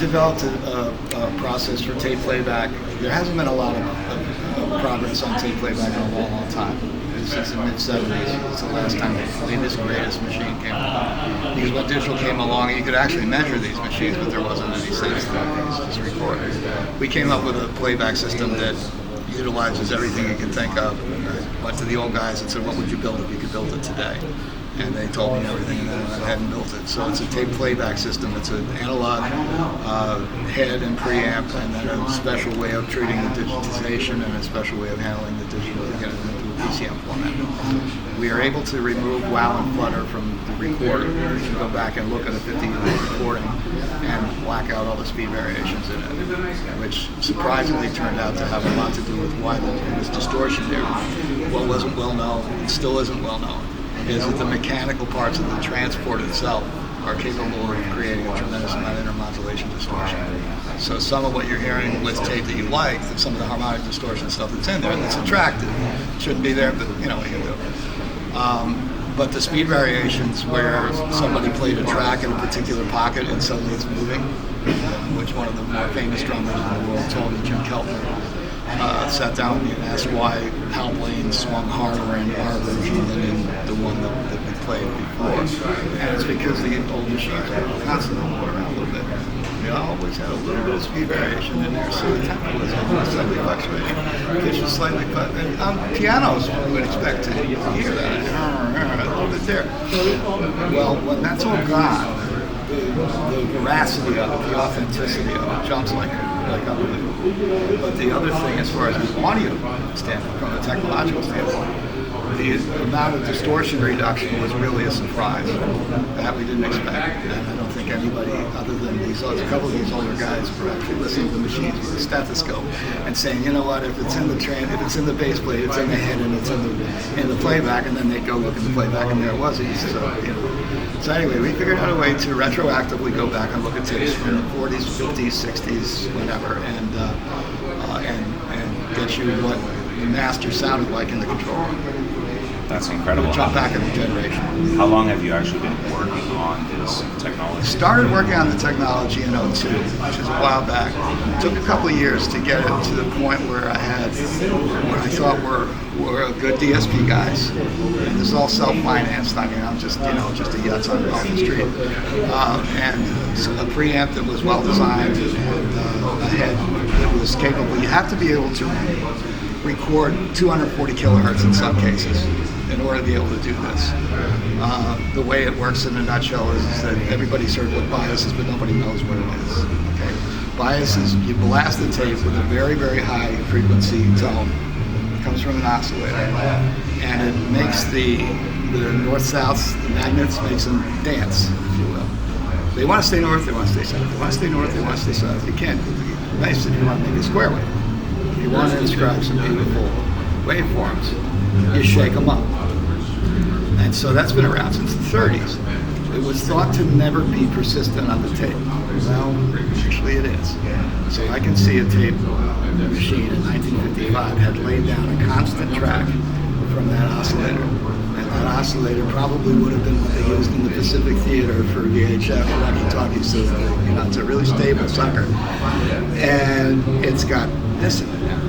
developed a process for tape playback. There hasn't been a lot of progress on tape playback in a long, long time. Since the mid-70s, it's the last time the latest, greatest machine came along. Because when digital came along, you could actually measure these machines, but there wasn't any sense to just record. We came up with a playback system that utilizes everything you can think of. I went to the old guys and said, what would you build if you could build it today? And they told me everything, and then I hadn't built it. So it's a tape playback system. It's an analog head and preamp, and then a special way of treating the digitization and a special way of handling the digital to get it into a PCM format. We are able to remove wow and flutter from the recorder. You can go back and look at a 50-minute recording and black out all the speed variations in it, which surprisingly turned out to have a lot to do with why there was distortion there. What wasn't well known, and still isn't well known, is that the mechanical parts of the transport itself are capable of creating a tremendous amount of intermodulation distortion. So some of what you're hearing with tape that you like, some of the harmonic distortion stuff that's in there, that's attractive. Shouldn't be there, but you know what you can do. But the speed variations where somebody played a track in a particular pocket and suddenly it's moving, which one of the more famous drummers in the world told me, Jim Keltner, sat down with me and asked why Hal Blaine swung harder in our version than in the one that we played before. And it's because the old machines were constantly moving around a little bit. They always had a little bit of speed variation in there, so the tempo was almost slightly fluctuating. Pitch was slightly fluctuating. On pianos, you would expect to hear that a little bit there. Well, when that's all gone, the veracity of it, the authenticity of it jumps like unbelievable. But the other thing, as far as the audio standpoint, from a technological standpoint, the amount of distortion reduction was really a surprise that we didn't expect. And I don't think anybody other than a couple of these older guys were actually listening to the machines with a stethoscope and saying, you know what, if it's in the if it's in the bass plate, it's in the head, and it's in the playback, and then they go look at the playback, and there it was. So anyway, we figured out a way to retroactively go back and look at tapes from the 40s, 50s, 60s, whatever, and get you what the master sounded like in the control room. That's incredible. Jump back in the generation. How long have you actually been working on this technology? Started working on the technology in '02, which is a while back. It took a couple of years to get it to the point where I had what I thought were good DSP guys. And this is all self-financed. I mean, I'm just a yutz on the street. And a preamp that was well designed and a head that was capable. You have to be able to record 240 kilohertz in some cases in order to be able to do this. The way it works in a nutshell is that everybody's heard what bias is, but nobody knows what it is. Okay? Bias is you blast the tape with a very, very high frequency tone. It comes from an oscillator. And it makes the north-south, the magnets, makes them dance, if you will. They want to stay north, they want to stay south. They want to stay north, they want to stay south. You can't. It's nice if you want to make a square wave. You want to describe some beautiful waveforms, you shake them up. And so that's been around since the 30s. It was thought to never be persistent on the tape. Well, actually it is. So I can see a tape machine in 1955 had laid down a constant track from that oscillator. And that oscillator probably would have been what they used in the Pacific Theater for VHF walkie-talkies. So it's a really stable sucker. And it's got this in it now,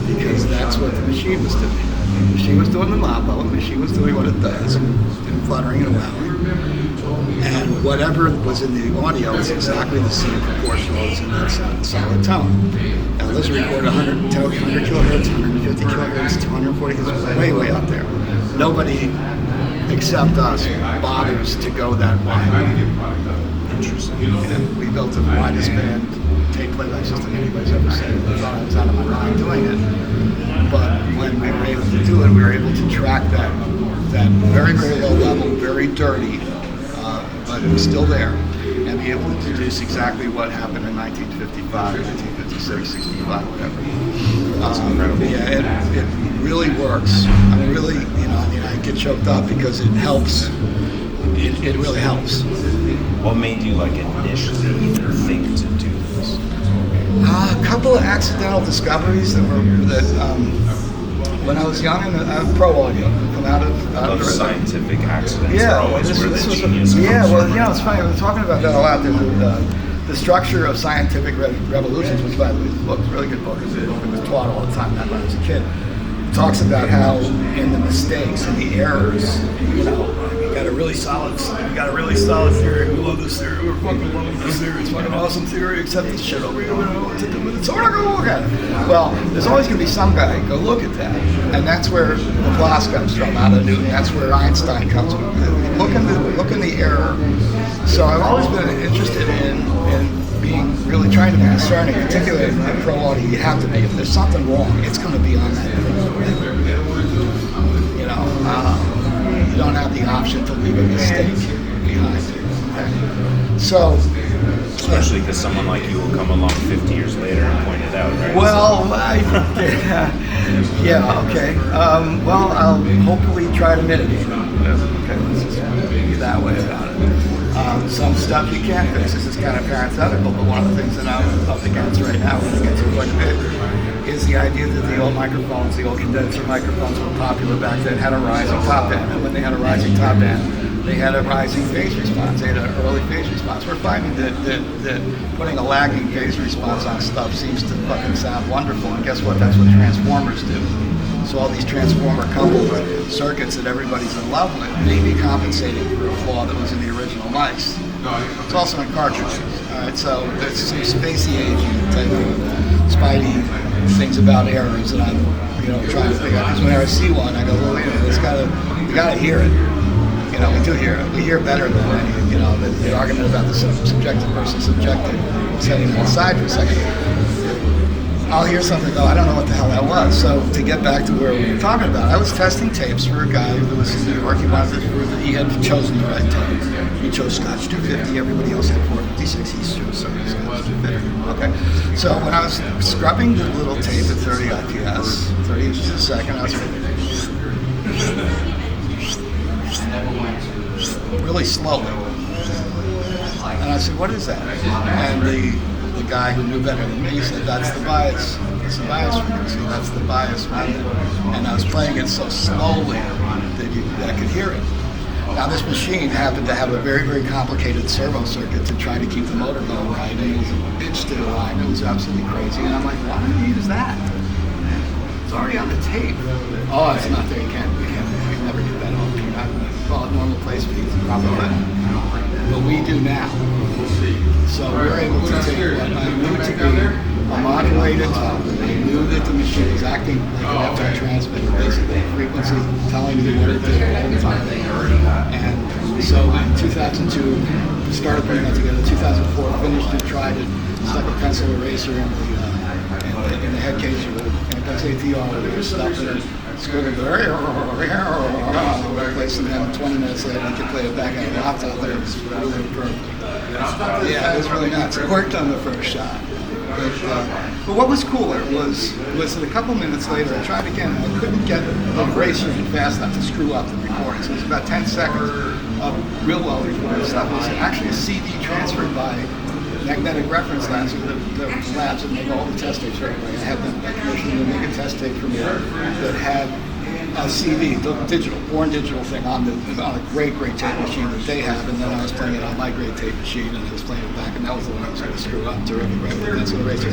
because that's what the machine was doing. The machine was doing the mambo, the machine was doing what it does, and fluttering and wowing. And whatever was in the audio is exactly the same proportional as in that solid tone. Now let's record 100 kilohertz, 150 kilohertz, 240 kilohertz, way, way up there. Nobody except us bothers to go that wide. Interesting. And we built the widest band tape playback system anybody's ever seen. I was out of my mind doing it. But when we were able to do it, we were able to track that very, very low level, very dirty, but it was still there, and be able to deduce exactly what happened in 1955, 1956, 65, whatever. That's incredible. Yeah, it really works. I get choked up because it helps. It really helps. What made you initially even think to do this? A couple of accidental discoveries that when I was young, and pro audio come out of scientific accidents. Yeah, are always this where was the genius comes yeah. Well, from. it's funny. We're talking about that a lot. The Structure of Scientific Revolutions, which by the way is a book, really good book. It was taught all the time when I was a kid. It talks about how in the mistakes and the errors, you got a really solid theory. We love this theory. We're fucking loving this theory. It's fucking awesome theory, except this shit over here. We don't know what to do with it. So we're not gonna look at it. Well, there's always gonna be some guy go look at that, and that's where Laplace comes from, out of Newton. That's where Einstein comes from. Look in the error. So I've always been interested in being really trying to be discerning, particularly in pro audio. You have to be. If there's something wrong, it's going to be on that. You don't have the option to leave a mistake behind you. Okay? So, especially because someone like you will come along 50 years later and point it out, right? Well, yeah, okay. Well, I'll hopefully try to mitigate it. Okay, let's just be that way about it. Some stuff you can't fix. This is kind of parenthetical, but one of the things that I'm up against right now, when I get to quite a bit, is the idea that the old microphones, the old condenser microphones were popular back then, had a rising top end, and when they had a rising top end, they had a rising phase response. They had an early phase response. We're finding that putting a lagging phase response on stuff seems to fucking sound wonderful, and guess what? That's what transformers do. So all these transformer coupled circuits that everybody's in love with may be compensating for a flaw that was in the original mics. It's also in cartridges. All right, so there's some spacey aging type of spidey things about errors that I'm trying to figure out. Because whenever I see one, I go, well, you gotta hear it. We do hear it. We hear better than any. The argument about the subjective versus subjective. Setting that aside for a second. I'll hear something, I don't know what the hell that was. So to get back to where we were talking about, I was testing tapes for a guy who was in New York. He wanted to prove that he had chosen the right tape. He chose Scotch 250, everybody else had 456, he chose Scotch 250. Okay. So when I was scrubbing the little tape at 30 IPS, 30 inches a second, I was really slowly. And I said, what is that? And the guy who knew better than me said, that's the bias. That's the bias frequency. That's the bias method. And I was playing it so slowly that I could hear it. Now this machine happened to have a very, very complicated servo circuit to try to keep the motor going right. And it was a bitch to the line. It was absolutely crazy. And I'm like, why do you use that? It's already on the tape. Oh, it's not there. You can never get that off. You're not at normal play speeds. Probably not. But we do now. So we're able to take what I knew to be a modulated tone. I knew that the machine was acting like an FM transmitter, basically frequency telling me what it did all the time. And so in 2002, we started putting that together. 2004, finished it, tried it, stuck a pencil eraser in the head case with anti-ATR with stuff in it. Scribbling, replace it, and 20 minutes later, you could play it back on the laptop there. It was really perfect. Yeah, it was really nuts. It worked on the first shot. But what was cooler was that a couple minutes later, I tried again, and I couldn't get the eraser in fast enough to screw up the recording. So it was about 10 seconds of real well recorded stuff. It was actually a CD transferred by magnetic reference labs, the labs that make all the test tapes for everybody. I had them commissioned to make a test tape for me that had a CD, the born digital thing on a great tape machine that they have, and then I was playing it on my great tape machine, and I was playing it back, and that was the one I was going to screw up terrific right with the pencil eraser.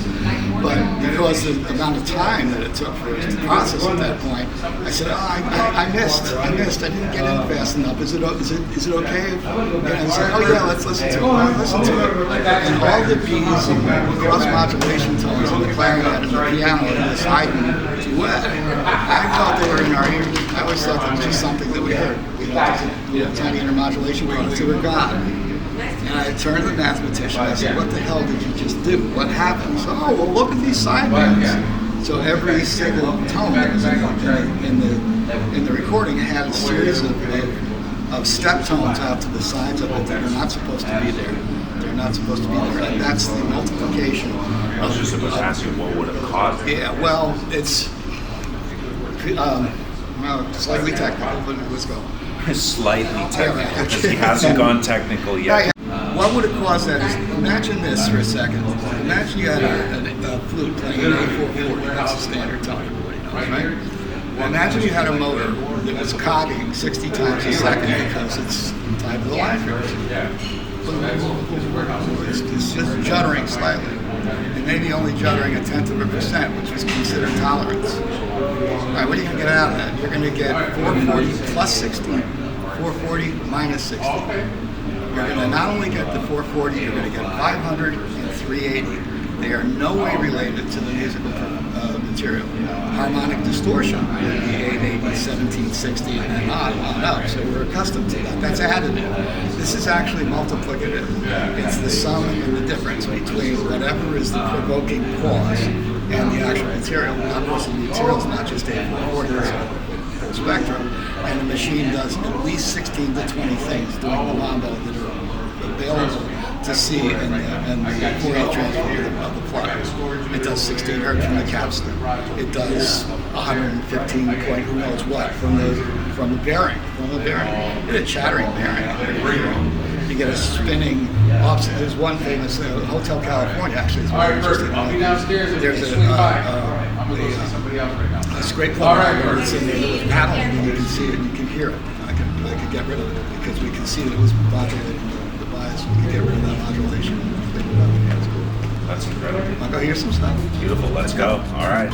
But because the amount of time that it took for us to process at that point, I said, I missed. I didn't get in fast enough. Is it okay? And I said, oh yeah, let's listen to it. And all the B's and cross modulation tones and the clarinet and the piano and this Haydn duet, I thought they were in our ears. I always thought that was just something that we heard. Tiny intermodulation products that were gone. And I turned to the mathematician and I said, what the hell did you just do? What happened? He said, oh, well, look at these sidebands. So every single tone that was in the recording had a series of step tones out to the sides of it that are not supposed to be there. They're not supposed to be there. And that's the multiplication. I was just supposed to ask you what would have caused it. Yeah, well, it's slightly technical, but let's go. Slightly technical, because he hasn't gone technical yet. What would have caused that is, imagine this for a second. Imagine you had a flute playing an A440, that's the standard tone, everybody knows, right? Imagine you had a motor that was cogging 60 times a second because it's tied to the line first. It's just juddering slightly. It may be only juddering 1/10%, which is considered tolerance. All right, what are you going to get out of that? You're going to get 440 plus 60, 440 minus 60. You're going to not only get the 440, you're going to get 500 and 380. They are no way related to the musical material. Harmonic distortion would be 880, 1760, and then on up. So we're accustomed to that. That's additive. This is actually multiplicative. It's the sum and the difference between whatever is the provoking cause and the actual material. Obviously, the material is not just a 440, it's a full spectrum. And the machine does at least 16 to 20 things doing the mambo that are available to see in the Fourier transform of the plug. It does 16 hertz from the capstan. It does 115 point who knows what from the bearing. You get a chattering bearing. You get a spinning offset. There's one famous Hotel California actually is very interesting. There's a scrape plug that's in there with paddling, and you can see it and you can hear it. I could get rid of it because we can see that it was modulating the bias. We can get rid of that modulation. That's incredible. I'll go hear some stuff. Beautiful. Let's go. All right.